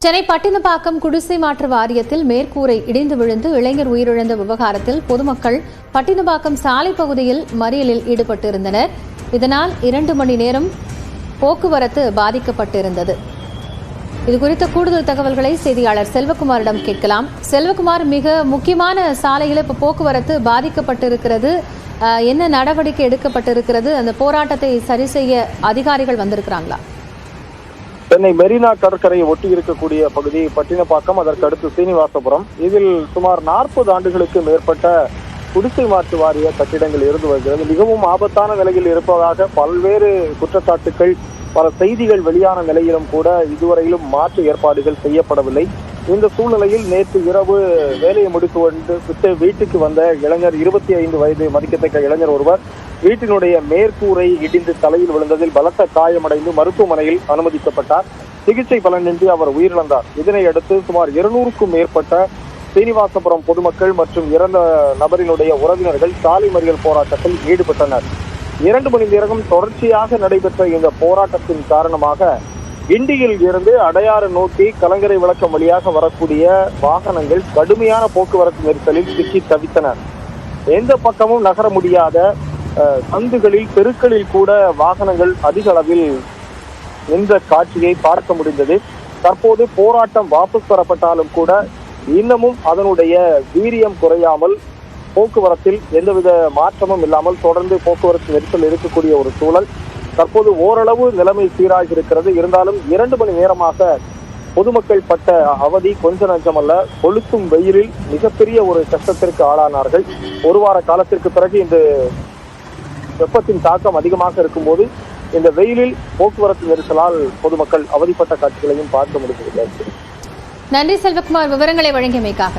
சென்னை பட்டினப்பாக்கம் குடிசை மாற்று வாரியத்தில் மேற்கூரை இடிந்து விழுந்து இளைஞர் உயிரிழந்த விவகாரத்தில் பொதுமக்கள் பட்டினப்பாக்கம் சாலை பகுதியில் மறியலில் ஈடுபட்டிருந்தனர். இதனால் 2 மணி நேரம் போக்குவரத்து பாதிக்கப்பட்டிருந்தது. இதுகுறித்த கூடுதல் தகவல்களை செய்தியாளர் செல்வகுமாரிடம் கேட்கலாம். செல்வகுமார், மிக முக்கியமான சாலையில் இப்போ போக்குவரத்து பாதிக்கப்பட்டிருக்கிறது. என்ன நடவடிக்கை எடுக்கப்பட்டிருக்கிறது? அந்த போராட்டத்தை சரி செய்ய அதிகாரிகள் வந்திருக்கிறாங்களா? சென்னை மெரினா கடற்கரையை ஒட்டி இருக்கக்கூடிய பகுதி பட்டினப்பாக்கம், அதற்கு அடுத்து சீனிவாசபுரம். இதில் சுமார் 40 ஆண்டுகளுக்கு மேற்பட்ட குடிசை மாற்று வாரிய கட்டிடங்கள் இருந்து வருகிறது. மிகவும் ஆபத்தான நிலையில் இருப்பதாக பல்வேறு குற்றச்சாட்டுகள், பல செய்திகள் வெளியான நிலையிலும் கூட இதுவரையிலும் மாற்று ஏற்பாடுகள் செய்யப்படவில்லை. இந்த சூழ்நிலையில் நேற்று இரவு வேலையை முடித்து வீட்டுக்கு வந்த இளைஞர், 25 வயது மதிக்கத்தக்க இளைஞர் ஒருவர் வீட்டினுடைய மேற்கூரை இடிந்து தலையில் விழுந்ததில் பலத்த காயமடைந்து மருத்துவமனையில் அனுமதிக்கப்பட்டார். சிகிச்சை பலனின்றி அவர் உயிரிழந்தார். இதனை அடுத்து சுமார் 200க்கும் மேற்பட்ட சீனிவாசபுரம் பொதுமக்கள் மற்றும் இறந்த நபரினுடைய உறவினர்கள் சாலை மறியல் போராட்டத்தில் ஈடுபட்டனர். 2 மணி நேரம் தொடர்ச்சியாக நடைபெற்ற இந்த போராட்டத்தின் காரணமாக கிண்டியில் இருந்து அடையாறு நோக்கி கலங்கரை விளக்கம் வழியாக வரக்கூடிய வாகனங்கள் கடுமையான போக்குவரத்து நெரிசலில் சிக்கி தவித்தனர். எந்த பக்கமும் நகர முடியாத சந்துகளில், தெருக்களில் கூட வாகனங்கள் அதிக அளவில் நின்ற காட்சியை பார்க்க முடிந்தது. தற்போது போராட்டம் வாபஸ் பெறப்பட்டாலும் கூட இன்னமும் அதனுடைய வீரியம் குறையாமல், போக்குவரத்தில் எந்தவித மாற்றமும் இல்லாமல் தொடர்ந்து போக்குவரத்து நெரிசல் இருக்கக்கூடிய ஒரு சூழல். தற்போது ஓரளவு நிலைமை சீராகி இருக்கிறது. இருந்தாலும் 2 மணி நேரமாக பொதுமக்கள் பட்ட அவதி கொஞ்ச நஞ்சமல்ல. கொளுத்தும் வெயிலில் மிகப்பெரிய ஒரு கஷ்டத்திற்கு ஆளானார்கள். 1 வார காலத்திற்கு பிறகு இந்த வெப்பத்தின் தாக்கம் அதிகமாக இருக்கும்போது இந்த வெயிலில் போக்குவரத்து நெரிசலால் பொதுமக்கள் அவதிப்பட்ட காட்சிகளையும் பார்க்க முடிகிறது. நன்றி செல்வகுமார், விவரங்களை வழங்கியமைக்காக.